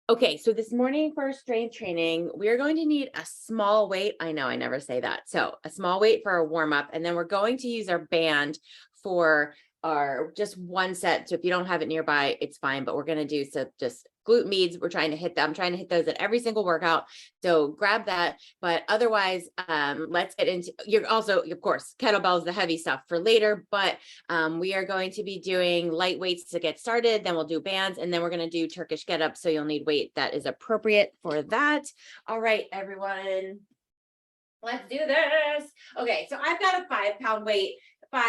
Okay, so this morning for strength training, we're going to need a small weight. I know I never say that. So a small weight for a warm up, and then we're going to use our band for our just one set. So if you don't have it nearby, it's fine, but we're going to do so just glute meads. We're trying to hit them. I'm trying to hit those at every single workout. So grab that. But otherwise, let's get into, you're also, of course, kettlebells, the heavy stuff for later, but we are going to be doing light weights to get started. Then we'll do bands, and then we're going to do Turkish Get Ups. So you'll need weight that is appropriate for that. All right, everyone, let's do this. Okay, so I've got a 5-pound weight, 5,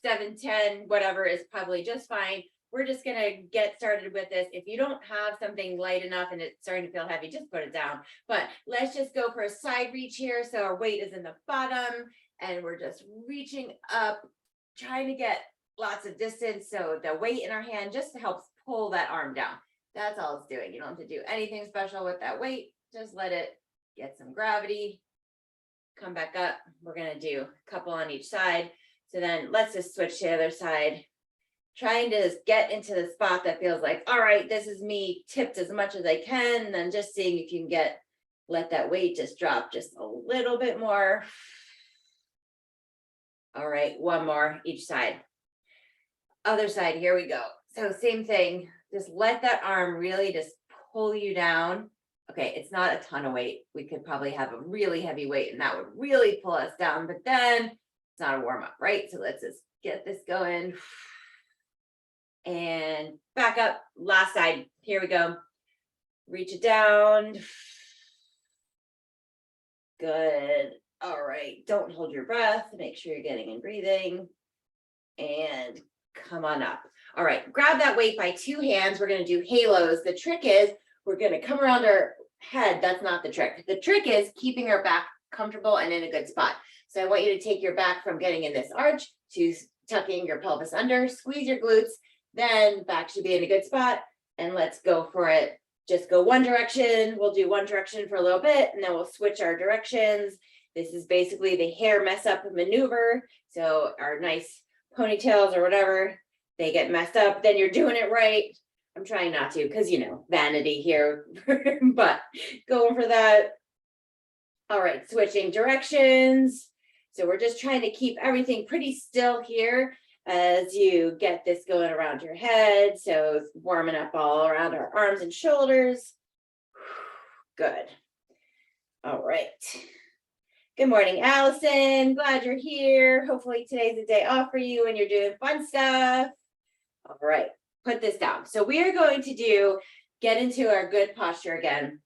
7, 10, whatever is probably just fine. We're just gonna get started with this. If you don't have something light enough and it's starting to feel heavy, just put it down. But let's just go for a side reach here. So our weight is in the bottom and we're just reaching up, trying to get lots of distance. So the weight in our hand just helps pull that arm down. That's all it's doing. You don't have to do anything special with that weight. Just let it get some gravity. Come back up. We're going to do a couple on each side. So then let's just switch to the other side. Trying to get into the spot that feels like, all right, this is me tipped as much as I can. And then just seeing if you can let that weight just drop just a little bit more. All right, one more each side. Other side, here we go. So same thing, just let that arm really just pull you down. Okay, it's not a ton of weight. We could probably have a really heavy weight and that would really pull us down, but then it's not a warm up, right? So let's just get this going. And back up, last side, here we go. Reach it down. Good. All right, don't hold your breath. Make sure you're getting and breathing. And come on up. All right, grab that weight by 2 hands. We're going to do halos. The trick is we're going to come around our head. That's not the trick. The trick is keeping our back comfortable and in a good spot. So I want you to take your back from getting in this arch to tucking your pelvis under, squeeze your glutes, then back should be in a good spot. And let's go for it. Just go one direction. We'll do one direction for a little bit, and then we'll switch our directions. This is basically the hair mess up maneuver. So our nice ponytails or whatever, they get messed up, then you're doing it right. I'm trying not to because, vanity here, but going for that. All right, switching directions. So we're just trying to keep everything pretty still here as you get this going around your head. So warming up all around our arms and shoulders. Good. All right. Good morning, Allison. Glad you're here. Hopefully today's a day off for you and you're doing fun stuff. All right, put this down. So we are going to get into our good posture again.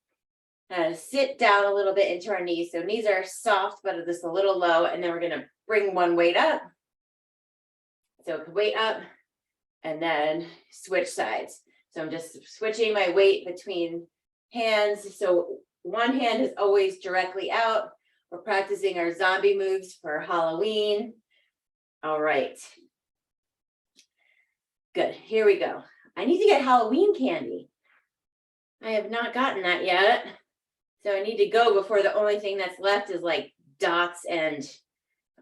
Sit down a little bit into our knees. So knees are soft, but just a little low. And then we're going to bring one weight up. So weight up and then switch sides. So I'm just switching my weight between hands. So one hand is always directly out. We're practicing our zombie moves for Halloween. All right. Good, here we go. I need to get Halloween candy. I have not gotten that yet. So I need to go before the only thing that's left is like dots and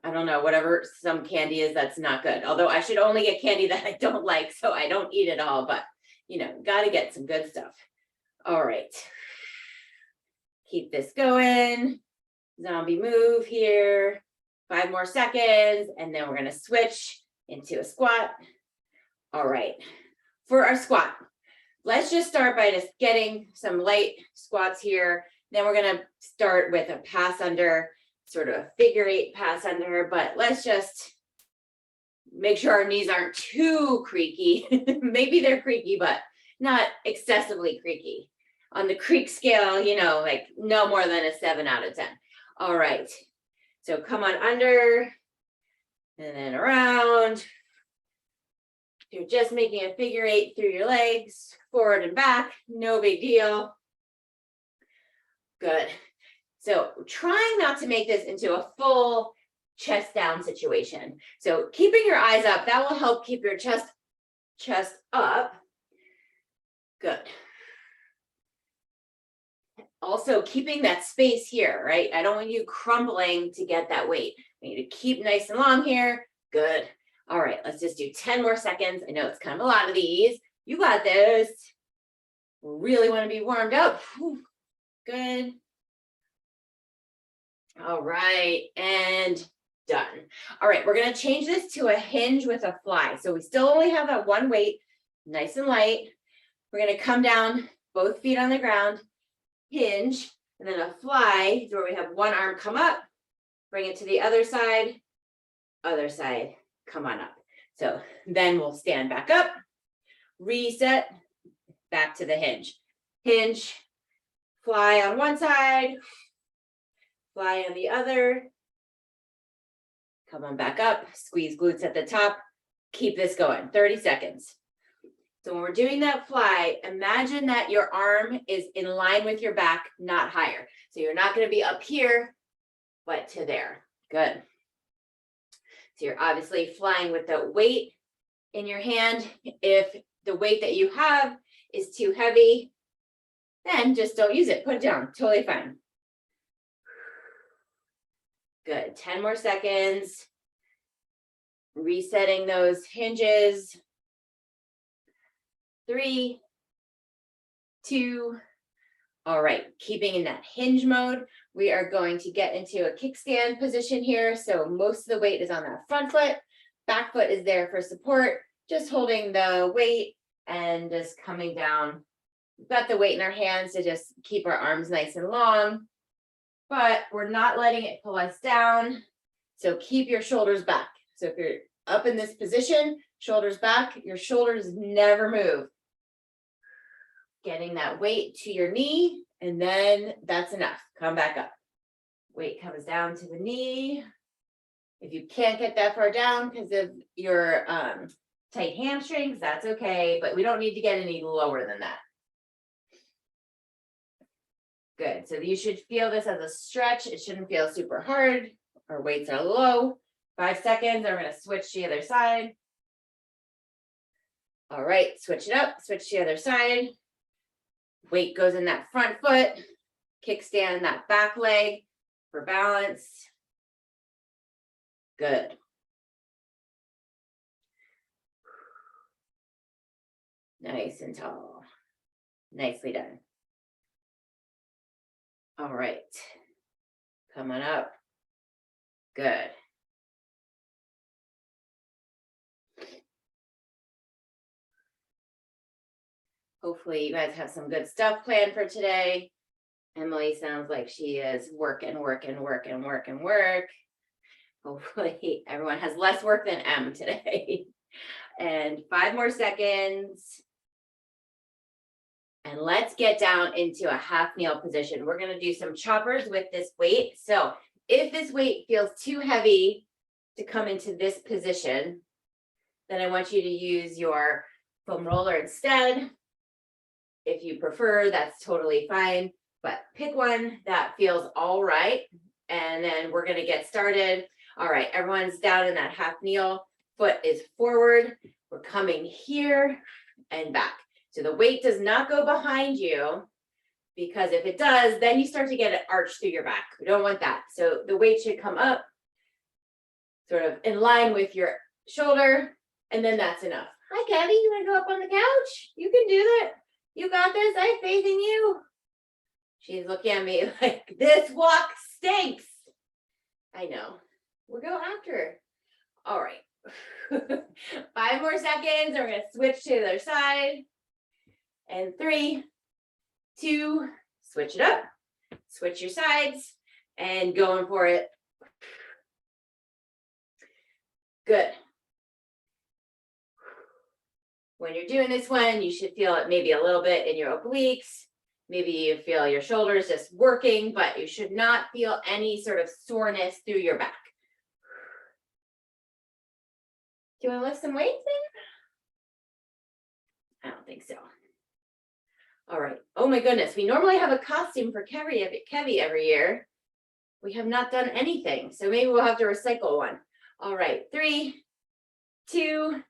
I don't know, whatever some candy is that's not good. Although I should only get candy that I don't like, so I don't eat it all, but got to get some good stuff. All right. Keep this going. Zombie move here. 5 more seconds, and then we're going to switch into a squat. All right. For our squat, let's just start by just getting some light squats here. Then we're going to start with a pass under, sort of a figure 8 pass under, but let's just make sure our knees aren't too creaky. Maybe they're creaky, but not excessively creaky. On the creak scale, like no more than a 7 out of 10. All right. So come on under and then around. You're just making a figure 8 through your legs, forward and back, no big deal. Good. So trying not to make this into a full chest down situation. So keeping your eyes up, that will help keep your chest up. Good. Also keeping that space here, right? I don't want you crumbling to get that weight. We need to keep nice and long here. Good. All right, let's just do 10 more seconds. I know it's kind of a lot of these. You got this. Really want to be warmed up. Whew. Good. All right, and done. All right, we're gonna change this to a hinge with a fly. So we still only have that one weight, nice and light. We're gonna come down, both feet on the ground, hinge, and then a fly is where we have one arm come up, bring it to the other side, come on up. So then we'll stand back up, reset, back to the hinge. Hinge, fly on one side, fly on the other. Come on back up, squeeze glutes at the top. Keep this going, 30 seconds. So when we're doing that fly, imagine that your arm is in line with your back, not higher. So you're not going to be up here, but to there. Good. So you're obviously flying with the weight in your hand. If the weight that you have is too heavy, then just don't use it. Put it down. Totally fine. Good. 10 more seconds. Resetting those hinges. 3, 2. All right. Keeping in that hinge mode, we are going to get into a kickstand position here. So most of the weight is on that front foot. Back foot is there for support. Just holding the weight and just coming down. We've got the weight in our hands to just keep our arms nice and long, but we're not letting it pull us down. So keep your shoulders back. So if you're up in this position, shoulders back, your shoulders never move. Getting that weight to your knee, and then that's enough. Come back up. Weight comes down to the knee. If you can't get that far down because of your tight hamstrings, that's okay, but we don't need to get any lower than that. Good. So you should feel this as a stretch. It shouldn't feel super hard. Our weights are low. 5 seconds. I'm going to switch to the other side. All right. Switch it up. Switch to the other side. Weight goes in that front foot. Kickstand that back leg for balance. Good. Nice and tall. Nicely done. All right. Come on up. Good. Hopefully you guys have some good stuff planned for today. Emily sounds like she is working. Hopefully everyone has less work than Em today. And 5 more seconds. And let's get down into a half kneel position. We're going to do some choppers with this weight. So if this weight feels too heavy to come into this position, then I want you to use your foam roller instead. If you prefer, that's totally fine, but pick one that feels all right. And then we're going to get started. All right, everyone's down in that half kneel. Foot is forward. We're coming here and back. So the weight does not go behind you, because if it does, then you start to get it arched through your back. We don't want that. So the weight should come up sort of in line with your shoulder, and then that's enough. Hi, Kathy, you want to go up on the couch? You can do that. You got this. I have faith in you. She's looking at me like, this walk stinks. I know. We'll go after her. All right. 5 more seconds. We're going to switch to the other side. And 3, 2, switch it up. Switch your sides and going for it. Good. When you're doing this one, you should feel it maybe a little bit in your obliques. Maybe you feel your shoulders just working, but you should not feel any sort of soreness through your back. Do you want to lift some weights in? I don't think so. All right. Oh my goodness. We normally have a costume for Kevy every year. We have not done anything. So maybe we'll have to recycle one. All right. 3, 2.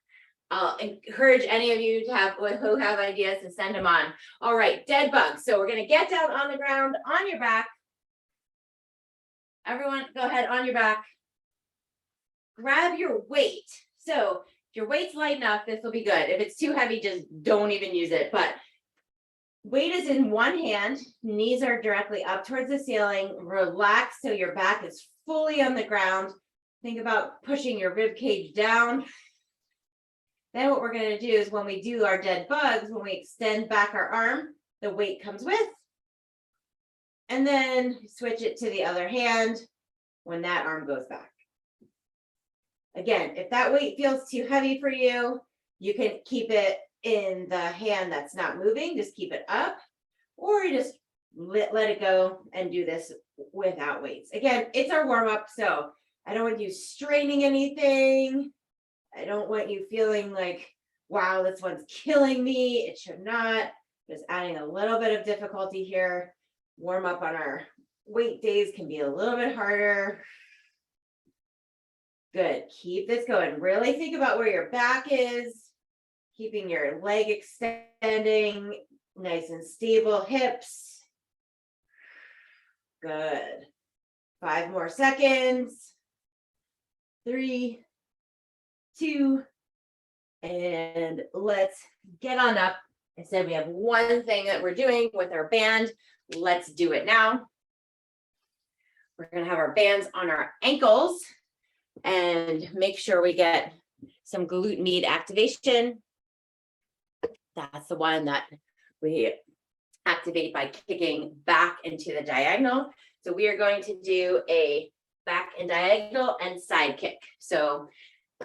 I'll encourage any of you to have who have ideas to send them on. All right. Dead bugs. So we're going to get down on the ground on your back. Everyone go ahead on your back. Grab your weight. So if your weight's light enough, this will be good. If it's too heavy, just don't even use it. But Weight is in one hand, knees are directly up towards the ceiling. Relax so your back is fully on the ground. Think about pushing your rib cage down. Then what we're going to do is when we do our dead bugs, when we extend back our arm, the weight comes with. And then switch it to the other hand when that arm goes back. Again, if that weight feels too heavy for you, you can keep it in the hand that's not moving, just keep it up, or just let it go and do this without weights. Again, it's our warm up, so I don't want you straining anything. I don't want you feeling like, wow, this one's killing me. It should not. Just adding a little bit of difficulty here. Warm up on our weight days can be a little bit harder. Good. Keep this going. Really think about where your back is. Keeping your leg extending, nice and stable hips. Good. 5 more seconds. 3, 2, and let's get on up. I said we have one thing that we're doing with our band. Let's do it now. We're going to have our bands on our ankles and make sure we get some glute med activation. That's the one that we activate by kicking back into the diagonal. So we are going to do a back and diagonal and side kick. So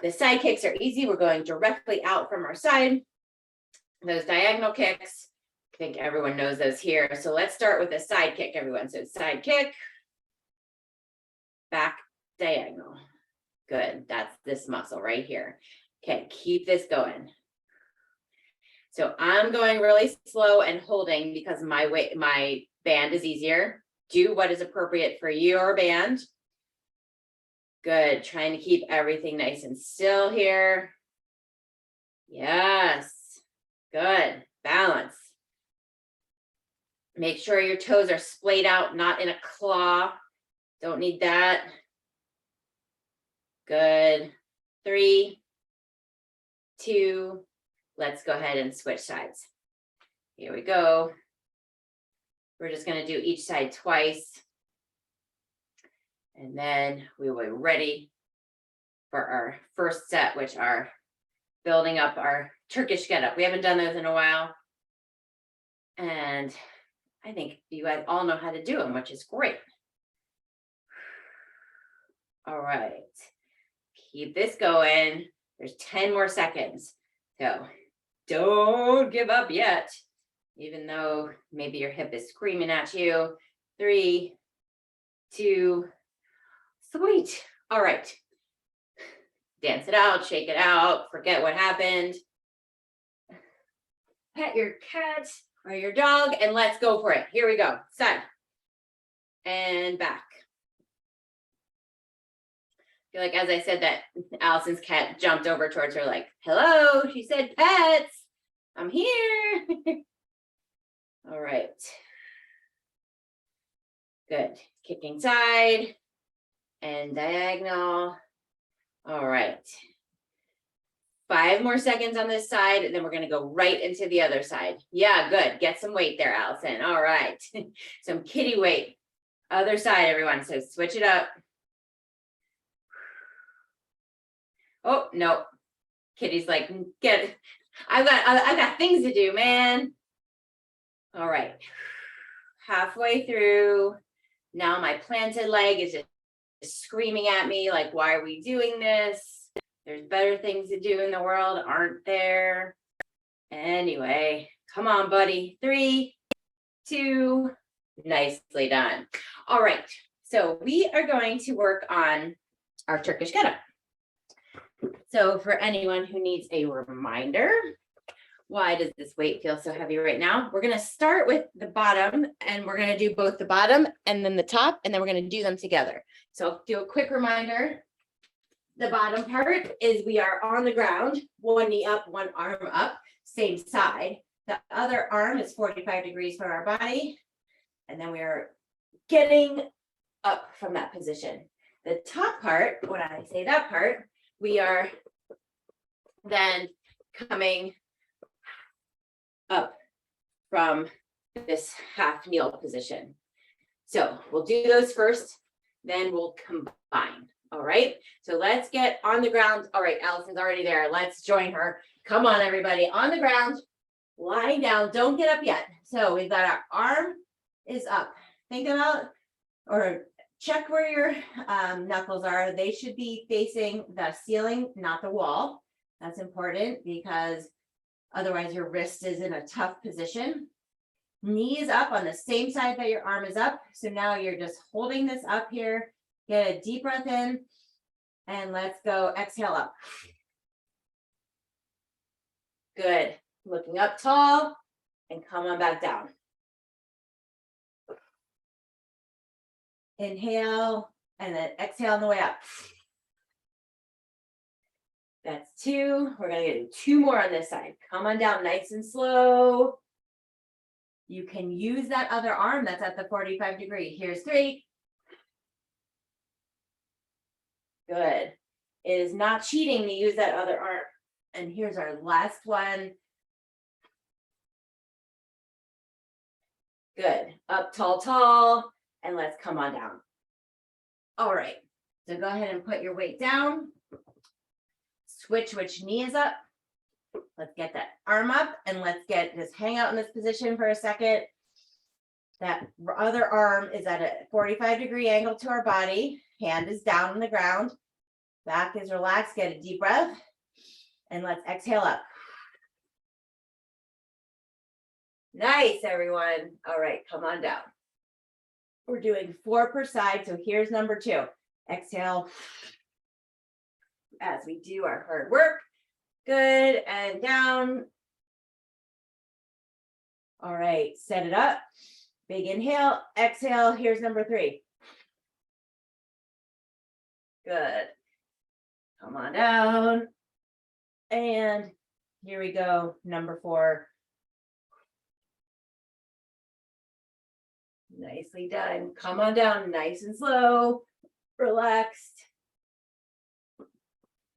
the side kicks are easy. We're going directly out from our side. Those diagonal kicks, I think everyone knows those here. So let's start with a side kick, everyone. So side kick, back, diagonal. Good. That's this muscle right here. Okay, keep this going. So I'm going really slow and holding because my band is easier. Do what is appropriate for your band. Good. Trying to keep everything nice and still here. Yes. Good. Balance. Make sure your toes are splayed out, not in a claw. Don't need that. Good. 3, 2, let's go ahead and switch sides. Here we go. We're just going to do each side twice. And then we will be ready for our first set, which are building up our Turkish Get Up. We haven't done those in a while. And I think you guys all know how to do them, which is great. All right. Keep this going. There's 10 more seconds. So don't give up yet, even though maybe your hip is screaming at you. 3, 2, sweet. All right. Dance it out, shake it out, forget what happened. Pet your cat or your dog, and let's go for it. Here we go. Side and back. I feel like as I said that, Allison's cat jumped over towards her like, hello, she said pets. I'm here. All right. Good. Kicking side and diagonal. All right. 5 more seconds on this side, and then we're going to go right into the other side. Yeah, good. Get some weight there, Allison. All right. Some kitty weight. Other side, everyone. So switch it up. Oh, no. Kitty's like, get it. I've got things to do, man. All right. Halfway through. Now my planted leg is just screaming at me like, why are we doing this? There's better things to do in the world, aren't there? Anyway, come on, buddy. 3, 2, nicely done. All right. So we are going to work on our Turkish Get Up. So for anyone who needs a reminder, why does this weight feel so heavy right now? We're going to start with the bottom, and we're going to do both the bottom and then the top, and then we're going to do them together. So do a quick reminder. The bottom part is we are on the ground, one knee up, one arm up, same side. The other arm is 45 degrees from our body, and then we are getting up from that position. The top part, when I say that part, we are then coming up from this half kneel position. So we'll do those first, then we'll combine. All right, so let's get on the ground. All right, Allison's already there. Let's join her. Come on, everybody, on the ground, lying down. Don't get up yet. So we've got our arm is up. Think about, or check where your knuckles are. They should be facing the ceiling, not the wall. That's important because otherwise your wrist is in a tough position. Knee is up on the same side that your arm is up. So now you're just holding this up here. Get a deep breath in and let's go. Exhale up. Good. Looking up tall and come on back down. Inhale and then exhale on the way up. That's 2. We're going to get 2 more on this side. Come on down nice and slow. You can use that other arm that's at the 45 degree. Here's 3. Good. It is not cheating to use that other arm. And here's our last one. Good. Up tall, tall. And let's come on down. All right. So go ahead and put your weight down. Switch which knee is up. Let's get that arm up and let's just hang out in this position for a second. That other arm is at a 45 degree angle to our body. Hand is down on the ground. Back is relaxed. Get a deep breath. And let's exhale up. Nice, everyone. All right, come on down. We're doing 4 per side. So here's number 2. Exhale as we do our hard work. Good, and down. All right, set it up. Big inhale, exhale. Here's number 3. Good. Come on down. And here we go, number 4. Nicely done. Come on down, nice and slow, relaxed.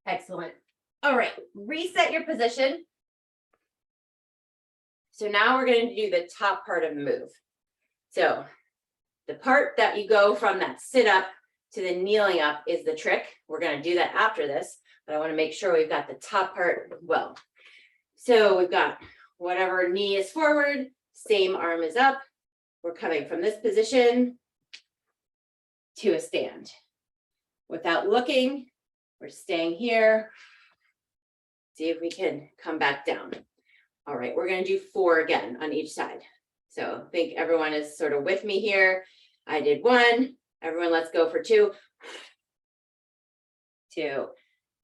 Excellent. All right, reset your position. So now we're going to do the top part of the move. So the part that you go from that sit up to the kneeling up is the trick. We're going to do that after this, but I want to make sure we've got the top part well. So we've got whatever knee is forward, same arm is up. We're coming from this position to a stand. Without looking, we're staying here. See if we can come back down. All right, we're going to do 4 again on each side. So I think everyone is sort of with me here. I did 1. Everyone, let's go for 2. 2.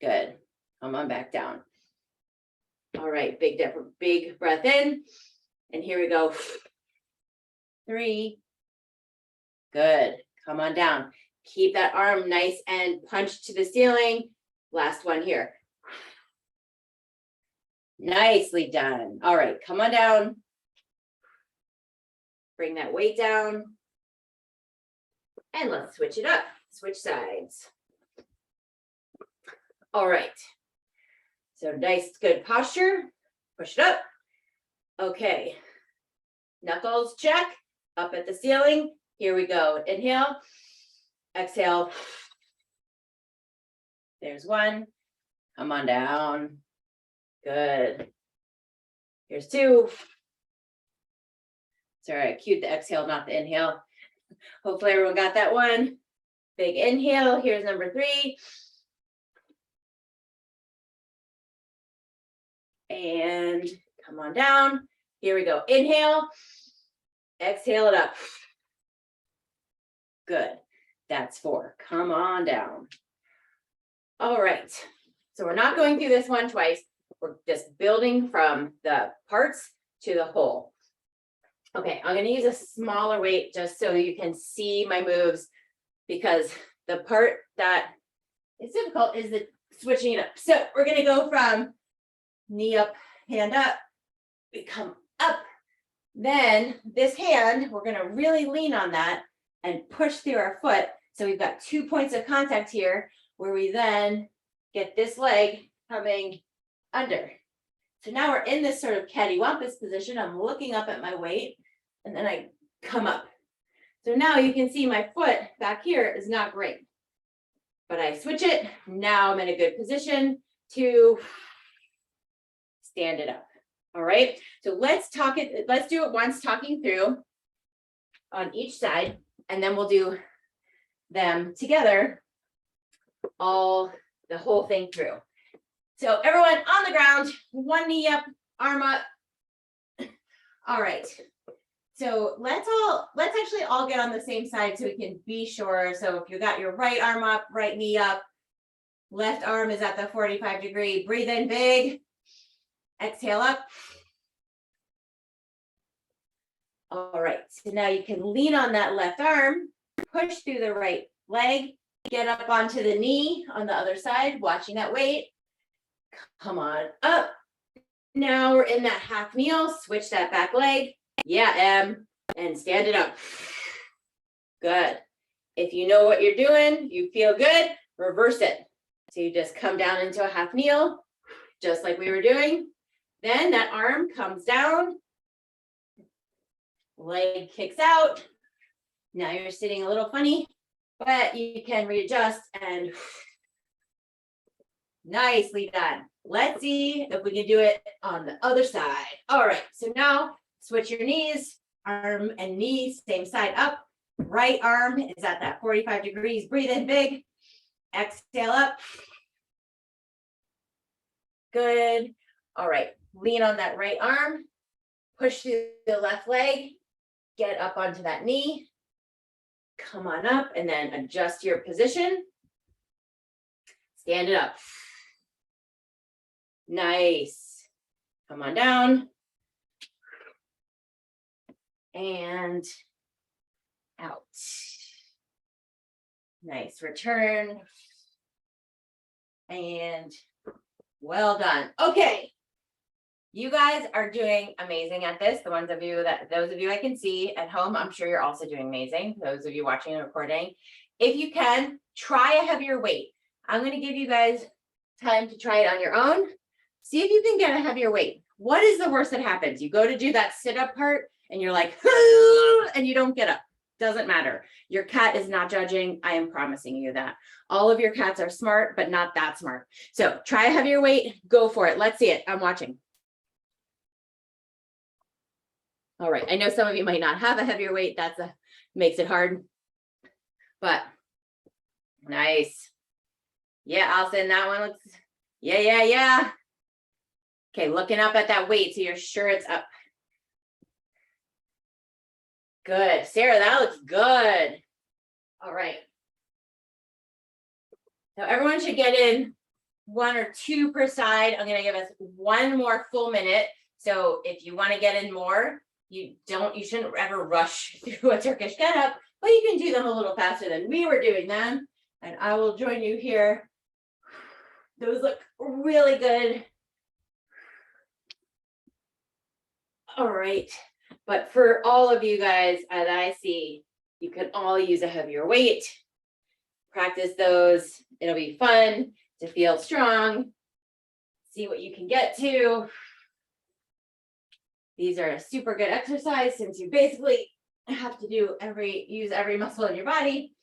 Good. Come on back down. All right, big breath in. And here we go. 3. Good. Come on down. Keep that arm nice and punched to the ceiling. Last one here. Nicely done. All right, come on down. Bring that weight down. And let's switch it up. Switch sides. All right. So nice, good posture. Push it up. Okay. Knuckles check. Up at the ceiling. Here we go. Inhale. Exhale. There's 1. Come on down. Good. Here's 2. Sorry, I cued the exhale, not the inhale. Hopefully everyone got that one. Big inhale. Here's number 3. And come on down. Here we go. Inhale. Exhale it up. Good. That's 4. Come on down. All right. So we're not going through this one twice. We're just building from the parts to the whole. Okay, I'm going to use a smaller weight just so you can see my moves, because the part that is difficult is the switching it up. So we're going to go from knee up, hand up. We come up. Then this hand, we're going to really lean on that and push through our foot. So we've got 2 points of contact here where we then get this leg coming under. So now we're in this sort of cattywampus position. I'm looking up at my weight and then I come up. So now you can see my foot back here is not great, but I switch it. Now I'm in a good position to stand it up. All right, so let's do it once, talking through on each side, and then we'll do them together, the whole thing through. So everyone on the ground, one knee up, arm up. All right. So let's actually all get on the same side so we can be sure. So if you got your right arm up, right knee up, left arm is at the 45-degree. Breathe in big. Exhale up. All right. So now you can lean on that left arm, push through the right leg, get up onto the knee on the other side, watching that weight. Come on up. Now we're in that half kneel. Switch that back leg. Yeah, and stand it up. Good. If you know what you're doing, you feel good, reverse it. So you just come down into a half kneel, just like we were doing. Then that arm comes down, leg kicks out. Now you're sitting a little funny, but you can readjust and nicely done. Let's see if we can do it on the other side. All right, so now switch your knees, arm and knee, same side up. Right arm is at that 45 degrees. Breathe in big. Exhale up. Good. All right, lean on that right arm. Push through the left leg. Get up onto that knee. Come on up and then adjust your position. Stand it up. Nice. Come on down. And out. Nice return. And well done. Okay. You guys are doing amazing at this. Those of you I can see at home, I'm sure you're also doing amazing. Those of you watching and recording, if you can, try a heavier weight. I'm going to give you guys time to try it on your own. See if you can get a heavier weight. What is the worst that happens? You go to do that sit-up part and you're like, and you don't get up. Doesn't matter. Your cat is not judging. I am promising you that. All of your cats are smart, but not that smart. So try a heavier weight. Go for it. Let's see it. I'm watching. All right. I know some of you might not have a heavier weight. Makes it hard. But nice. Yeah, Allison, that one looks, yeah. Okay, looking up at that weight so you're sure it's up. Good. Sarah, that looks good. All right. Now everyone should get in 1 or 2 per side. I'm going to give us 1 more full minute. So if you want to get in more, you shouldn't ever rush through a Turkish get up, but you can do them a little faster than we were doing them. And I will join you here. Those look really good. All right. But for all of you guys, as I see, you can all use a heavier weight. Practice those. It'll be fun to feel strong. See what you can get to. These are a super good exercise since you basically have to use every muscle in your body.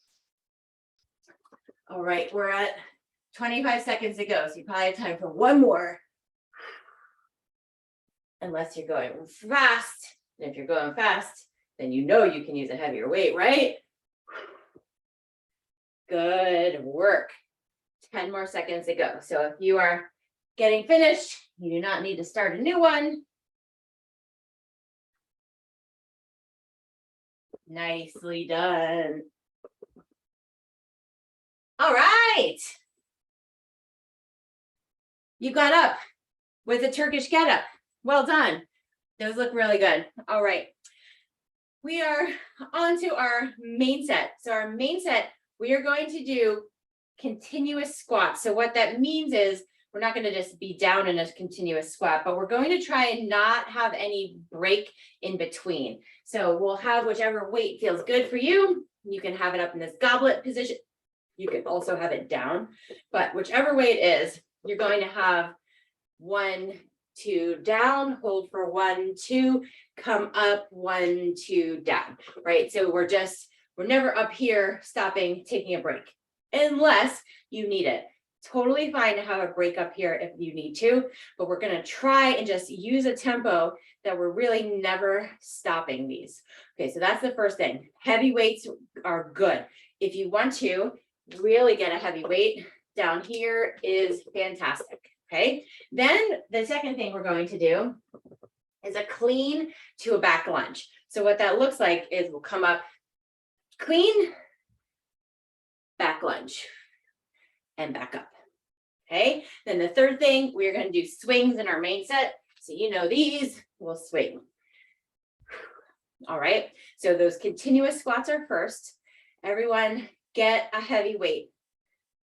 All right, we're at 25 seconds to go. So you probably have time for 1 more. Unless you're going fast. And if you're going fast, then you know you can use a heavier weight, right? Good work. 10 more seconds to go. So if you are getting finished, you do not need to start a new one. Nicely done. All right. You got up with a Turkish get up. Well done. Those look really good. All right. We are on to our main set. So our main set, we are going to do continuous squats. So what that means is we're not going to just be down in a continuous squat, but we're going to try and not have any break in between. So we'll have whichever weight feels good for you. You can have it up in this goblet position. You can also have it down, but whichever way it is, you're going to have 1 2, down, hold for 1, 2, come up, 1, 2, down, right? So we're never up here stopping, taking a break, unless you need it. Totally fine to have a break up here if you need to, but we're gonna try and just use a tempo that we're really never stopping these. Okay, so that's the first thing. Heavy weights are good. If you want to really get a heavy weight, down here is fantastic, okay? Then the second thing we're going to do is a clean to a back lunge. So what that looks like is we'll come up, clean, back lunge, and back up. Okay, then the third thing, we're going to do swings in our main set. So you know these, we'll swing. All right, so those continuous squats are first. Everyone get a heavy weight.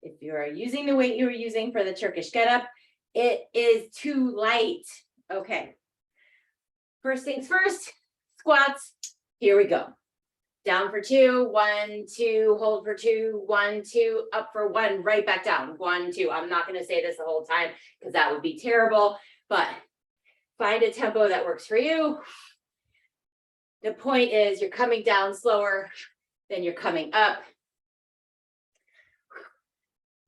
If you are using the weight you were using for the Turkish Get Up, it is too light. Okay, first things first, squats, here we go. Down for 2, 1, 2, hold for 2, 1, 2, up for 1, right back down, 1, 2. I'm not going to say this the whole time because that would be terrible, but find a tempo that works for you. The point is you're coming down slower than you're coming up.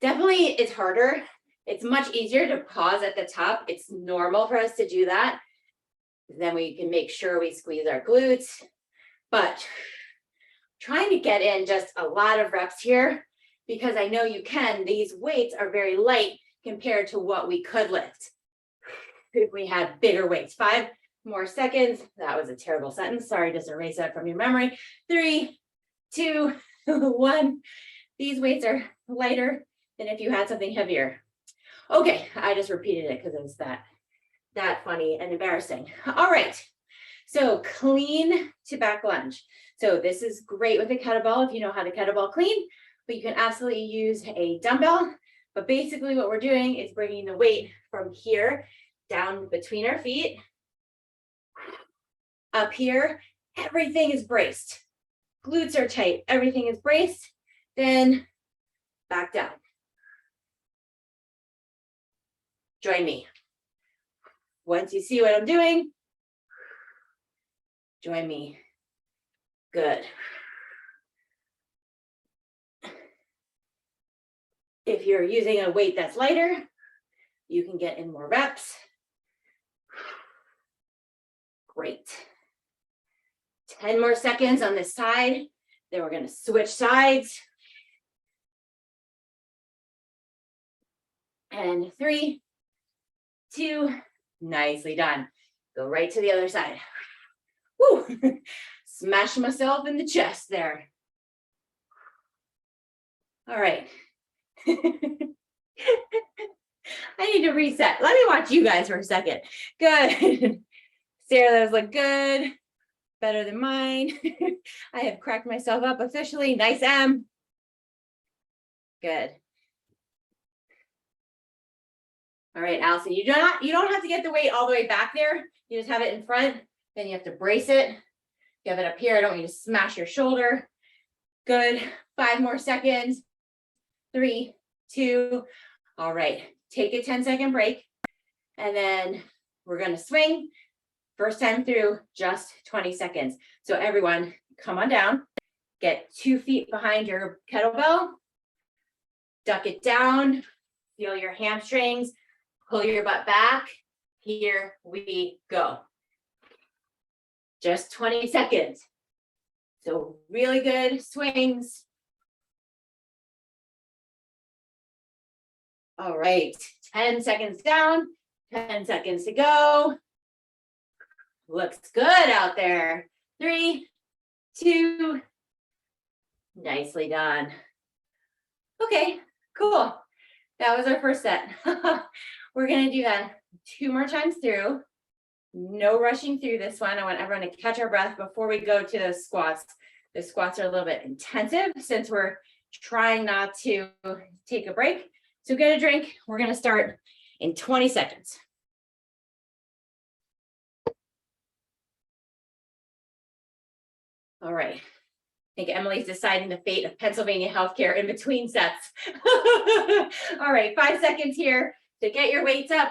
Definitely it's harder. It's much easier to pause at the top. It's normal for us to do that. Then we can make sure we squeeze our glutes, but trying to get in just a lot of reps here because I know you can. These weights are very light compared to what we could lift if we had bigger weights. 5 more seconds. That was a terrible sentence. Sorry, just erase that from your memory. 3, 2, 1. These weights are lighter than if you had something heavier. Okay, I just repeated it because it was that funny and embarrassing. All right, so clean to back lunge. So this is great with a kettlebell if you know how to kettlebell clean, but you can absolutely use a dumbbell. But basically what we're doing is bringing the weight from here down between our feet. Up here, everything is braced. Glutes are tight, everything is braced. Then back down. Join me. Once you see what I'm doing, join me. Good. If you're using a weight that's lighter, you can get in more reps. Great. 10 more seconds on this side. Then we're going to switch sides. And 3, 2, nicely done. Go right to the other side. Woo! Smash myself in the chest there. All right. I need to reset. Let me watch you guys for a second. Good. Sarah, those look good. Better than mine. I have cracked myself up officially. Nice, Em. Good. All right, Allison, you don't have to get the weight all the way back there. You just have it in front. Then you have to brace it. You have it up here. I don't want you to smash your shoulder. Good. 5 more seconds. 3, 2. All right. Take a 10-second break. And then we're going to swing. First time through, just 20 seconds. So everyone, come on down. Get 2 feet behind your kettlebell. Duck it down. Feel your hamstrings. Pull your butt back. Here we go. Just 20 seconds. So really good swings. All right, 10 seconds down, 10 seconds to go. Looks good out there. 3, 2, nicely done. Okay, cool. That was our first set. We're gonna do that 2 more times through. No rushing through this one. I want everyone to catch our breath before we go to the squats. The squats are a little bit intensive since we're trying not to take a break. So get a drink. We're going to start in 20 seconds. All right. I think Emily's deciding the fate of Pennsylvania healthcare in between sets. All right, 5 seconds here to get your weights up.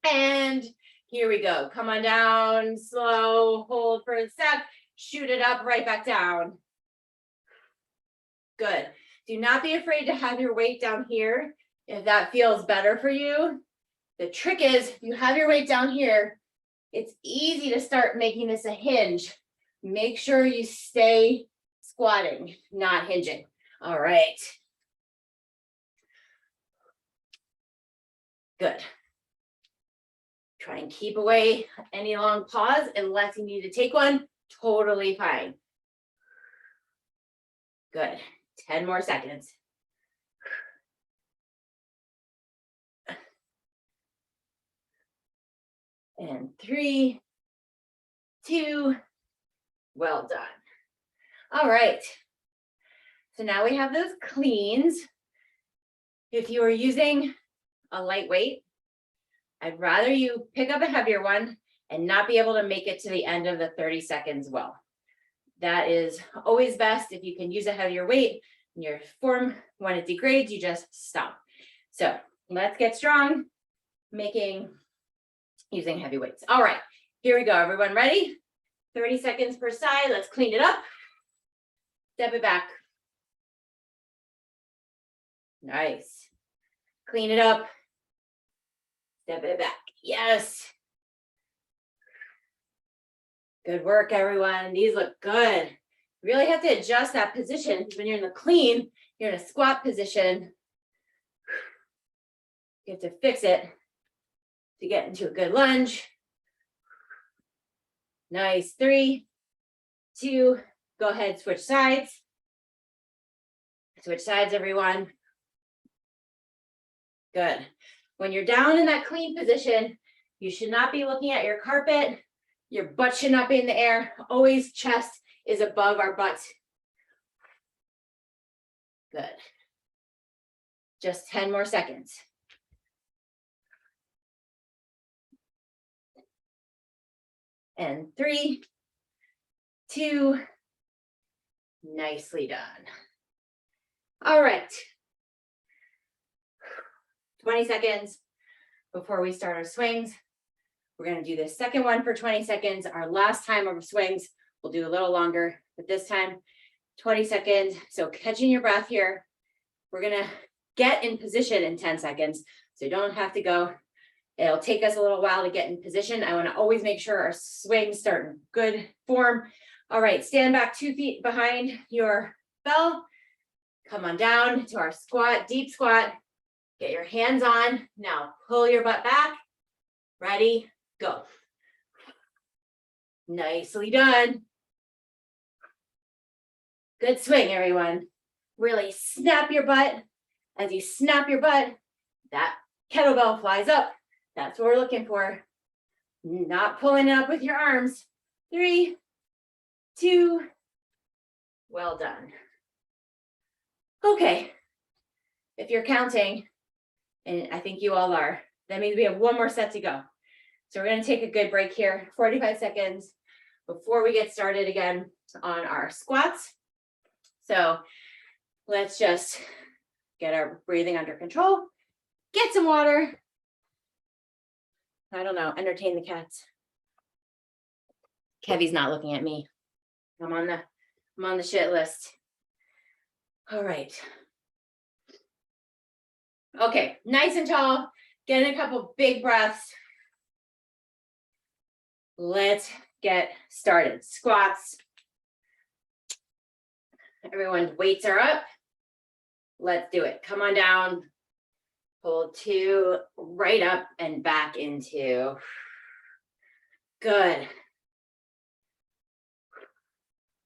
And here we go. Come on down, slow, hold for a sec, shoot it up, right back down. Good. Do not be afraid to have your weight down here if that feels better for you. The trick is, if you have your weight down here, it's easy to start making this a hinge. Make sure you stay squatting, not hinging. All right. Good. Try and keep away any long pause unless you need to take one. Totally fine. Good. 10 more seconds. And 3, 2, well done. All right. So now we have those cleans. If you are using a lightweight, I'd rather you pick up a heavier one and not be able to make it to the end of the 30 seconds well. That is always best. If you can use a heavier weight in your form, when it degrades, you just stop. So let's get strong, using heavy weights. All right, here we go. Everyone ready? 30 seconds per side. Let's clean it up. Step it back. Nice. Clean it up. Step it back. Yes. Good work, everyone. These look good. You really have to adjust that position. When you're in the clean, you're in a squat position. You have to fix it to get into a good lunge. Nice. 3, 2, go ahead, switch sides. Switch sides, everyone. Good. When you're down in that clean position, you should not be looking at your carpet. Your butt should not be in the air. Always chest is above our butts. Good. Just 10 more seconds. And 3, 2, nicely done. All right. 20 seconds before we start our swings. We're going to do the second one for 20 seconds. Our last time of swings, we'll do a little longer, but this time 20 seconds. So catching your breath here. We're going to get in position in 10 seconds. So you don't have to go. It'll take us a little while to get in position. I want to always make sure our swings start in good form. All right, stand back 2 feet behind your bell. Come on down to our squat, deep squat. Get your hands on. Now pull your butt back. Ready, go. Nicely done. Good swing, everyone. Really snap your butt. As you snap your butt, that kettlebell flies up. That's what we're looking for. Not pulling it up with your arms. 3, 2, well done. Okay, if you're counting, and I think you all are, that means we have one more set to go. So we're going to take a good break here, 45 seconds before we get started again on our squats. So let's just get our breathing under control, get some water. I don't know, entertain the cats. Kevy's not looking at me. I'm on the shit list. All right. Okay, nice and tall. Get in a couple big breaths. Let's get started. Squats. Everyone's weights are up. Let's do it. Come on down. Pull 2 right up and back into. Good.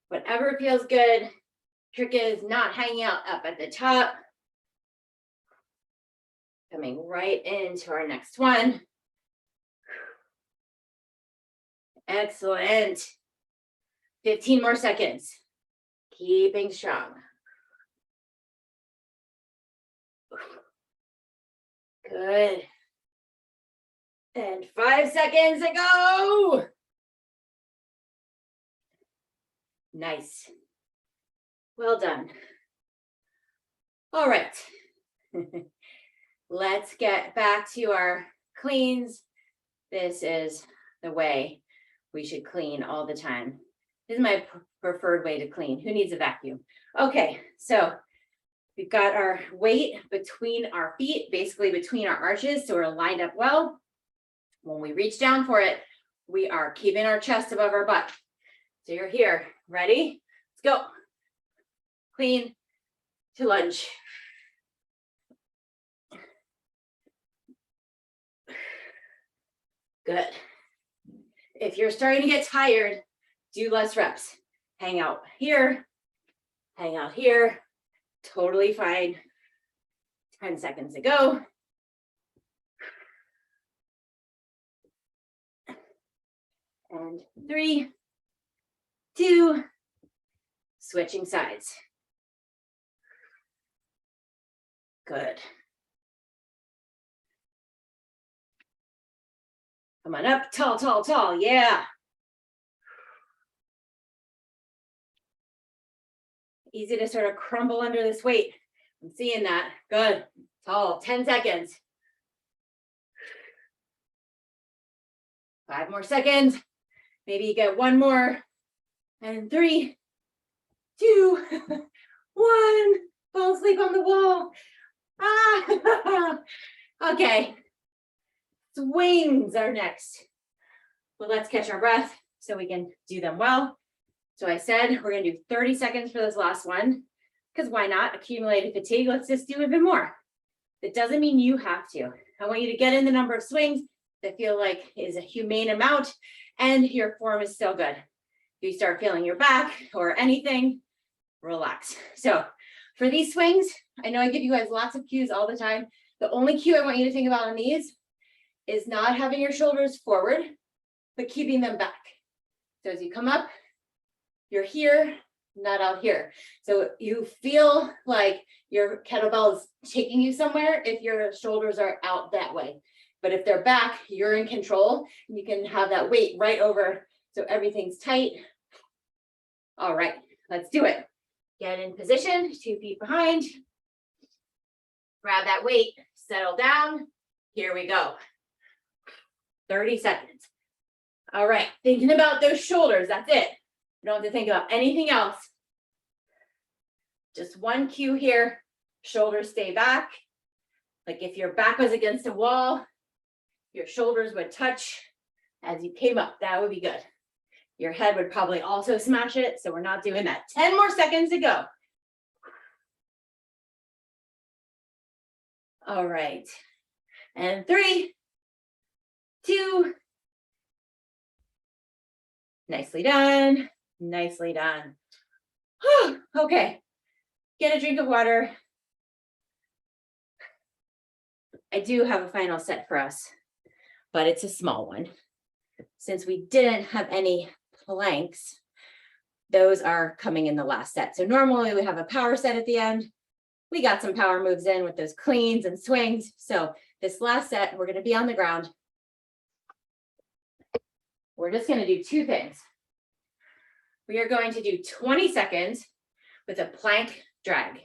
Whatever feels good. Trick is not hanging out up at the top. Coming right into our next one. Excellent. 15 more seconds. Keeping strong. Good. And 5 seconds to go. Nice. Well done. All right. Let's get back to our cleans. This is the way we should clean all the time. This is my preferred way to clean. Who needs a vacuum? Okay, so we've got our weight between our feet, basically between our arches, so we're lined up well. When we reach down for it, we are keeping our chest above our butt. So you're here, ready? Let's go. Clean to lunge. Good. If you're starting to get tired, do less reps. Hang out here, hang out here. Totally fine. 10 seconds to go. And 3, 2, switching sides. Good. Come on up, tall, tall, tall, yeah. Easy to sort of crumble under this weight. I'm seeing that, good, tall, 10 seconds. 5 more seconds, maybe you get 1 more, and 3, 2, 1, fall asleep on the wall. Ah, okay. Swings are next. Well, let's catch our breath so we can do them well. So I said we're going to do 30 seconds for this last one, because why not? Accumulated fatigue, let's just do even more. It doesn't mean you have to. I want you to get in the number of swings that feel like is a humane amount and your form is still good. If you start feeling your back or anything, relax. So for these swings, I know I give you guys lots of cues all the time. The only cue I want you to think about on these is not having your shoulders forward, but keeping them back. So as you come up, you're here, not out here. So you feel like your kettlebell is taking you somewhere if your shoulders are out that way. But if they're back, you're in control. You can have that weight right over, so everything's tight. All right, let's do it. Get in position, 2 feet behind. Grab that weight, settle down. Here we go. 30 seconds. All right, thinking about those shoulders, that's it. You don't have to think about anything else. Just one cue here, shoulders stay back. Like if your back was against a wall, your shoulders would touch as you came up, that would be good. Your head would probably also smash it, so we're not doing that. 10 more seconds to go. All right, and 3, 2, nicely done, nicely done. Okay, get a drink of water. I do have a final set for us, but it's a small one. Since we didn't have any planks, those are coming in the last set. So normally we have a power set at the end. We got some power moves in with those cleans and swings. So this last set, we're going to be on the ground. We're just going to do 2 things. We are going to do 20 seconds with a plank drag.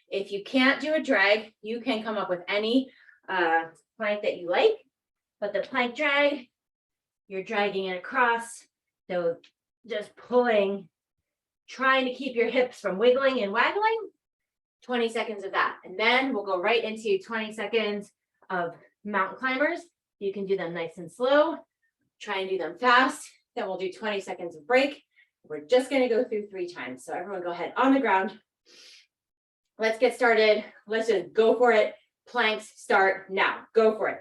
If you can't do a drag, you can come up with any plank that you like, but the plank drag, you're dragging it across. So just pulling, trying to keep your hips from wiggling and waggling. 20 seconds of that. And then we'll go right into 20 seconds of mountain climbers. You can do them nice and slow. Try and do them fast. Then we'll do 20 seconds of break. We're just going to go through 3 times. So everyone go ahead on the ground. Let's get started. Let's just go for it. Planks start now. Go for it.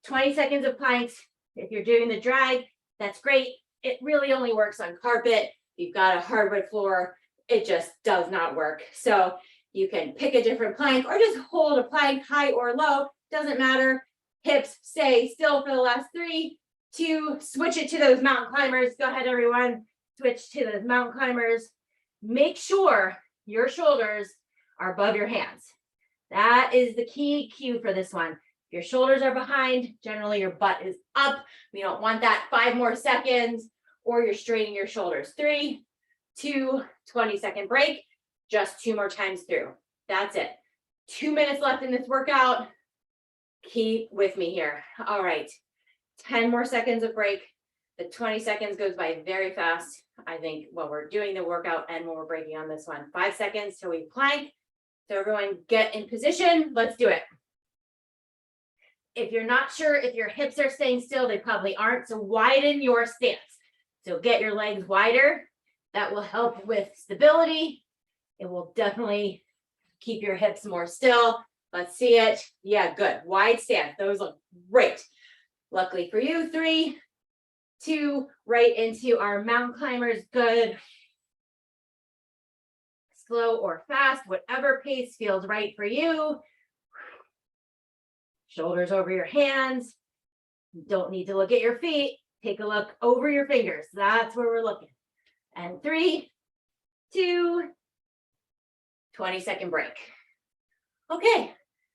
20 seconds of planks. If you're doing the drag, that's great. It really only works on carpet. You've got a hardwood floor. It just does not work. So you can pick a different plank or just hold a plank high or low. Doesn't matter. Hips stay still for the last 3, 2, switch it to those mountain climbers. Go ahead, everyone. Switch to those mountain climbers. Make sure your shoulders are above your hands. That is the key cue for this one. If your shoulders are behind, generally your butt is up. We don't want that. 5 more seconds, or you're straightening your shoulders. 3, 2, 20-second break. Just 2 more times through. That's it. 2 minutes left in this workout. Keep with me here. All right. 10 more seconds of break. The 20 seconds goes by very fast. I think while we're doing the workout and when we're breaking on this one, 5 seconds till we plank. So everyone get in position. Let's do it. If you're not sure if your hips are staying still, they probably aren't. So widen your stance. So get your legs wider. That will help with stability. It will definitely keep your hips more still. Let's see it. Yeah, good. Wide stance. Those look great. Luckily for you, 3, 2, right into our mountain climbers. Good. Slow or fast, whatever pace feels right for you. Shoulders over your hands. Don't need to look at your feet. Take a look over your fingers. That's where we're looking. And 3, 2, 20-second break. Okay,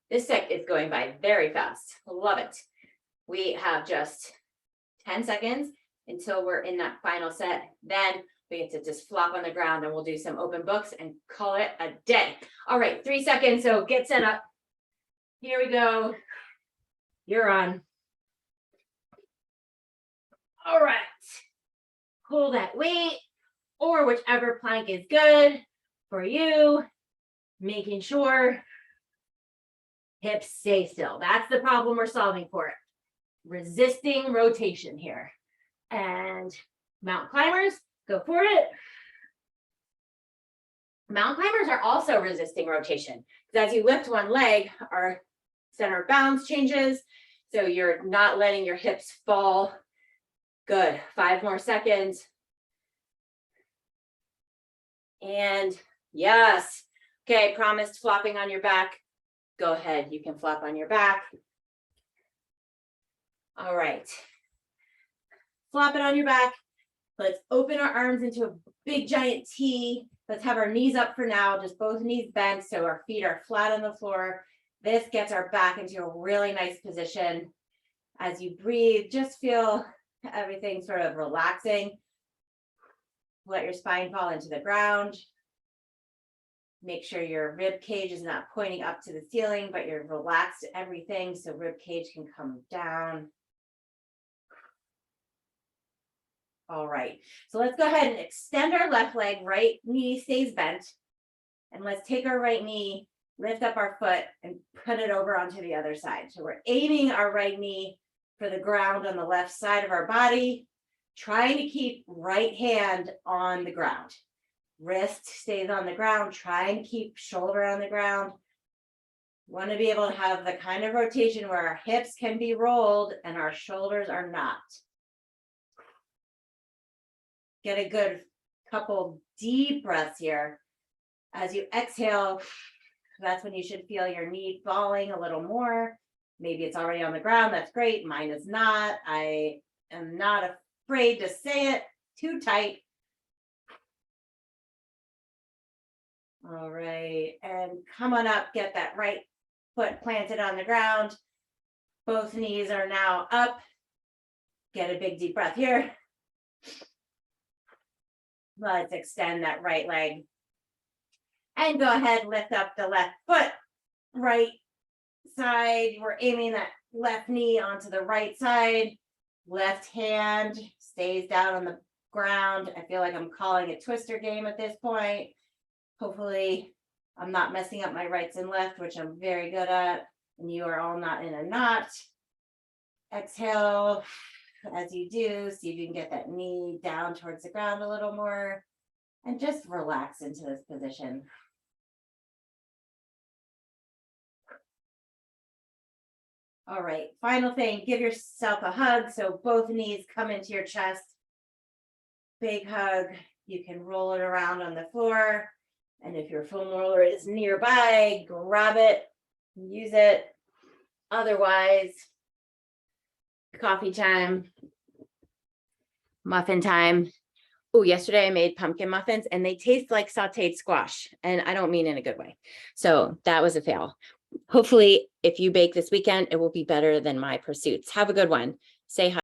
this set is going by very fast. Love it. We have just 10 seconds until we're in that final set. Then we get to just flop on the ground and we'll do some open books and call it a day. All right, 3 seconds. So get set up. Here we go. You're on. All right. Pull that weight or whichever plank is good for you. Making sure hips stay still. That's the problem we're solving for it. Resisting rotation here. And mountain climbers, go for it. Mountain climbers are also resisting rotation because as you lift one leg, our center of balance changes. So you're not letting your hips fall. Good. 5 more seconds. And yes. Okay, promised flopping on your back. Go ahead. You can flop on your back. All right. Flop it on your back. Let's open our arms into a big giant T. Let's have our knees up for now, just both knees bent so our feet are flat on the floor. This gets our back into a really nice position. As you breathe, just feel everything sort of relaxing. Let your spine fall into the ground. Make sure your rib cage is not pointing up to the ceiling, but you're relaxed everything so rib cage can come down. All right, so let's go ahead and extend our left leg, right knee stays bent. And let's take our right knee, lift up our foot and put it over onto the other side. So we're aiming our right knee for the ground on the left side of our body, trying to keep right hand on the ground. Wrist stays on the ground, try and keep shoulder on the ground. Want to be able to have the kind of rotation where our hips can be rolled and our shoulders are not. Get a good couple deep breaths here. As you exhale, that's when you should feel your knee falling a little more. Maybe it's already on the ground, that's great. Mine is not. I am not afraid to say it, too tight. All right, and come on up, get that right foot planted on the ground. Both knees are now up. Get a big deep breath here. Let's extend that right leg. And go ahead, lift up the left foot, right side. We're aiming that left knee onto the right side. Left hand stays down on the ground. I feel like I'm calling a twister game at this point. Hopefully I'm not messing up my rights and left, which I'm very good at, and you are all not in a knot. Exhale. As you do, see if you can get that knee down towards the ground a little more and just relax into this position. All right, final thing, give yourself a hug. So both knees come into your chest. Big hug. You can roll it around on the floor. And if your foam roller is nearby, grab it, use it. Otherwise, coffee time, muffin time. Oh, yesterday I made pumpkin muffins and they taste like sauteed squash. And I don't mean in a good way. So that was a fail. Hopefully, if you bake this weekend, it will be better than my pursuits. Have a good one. Say hi.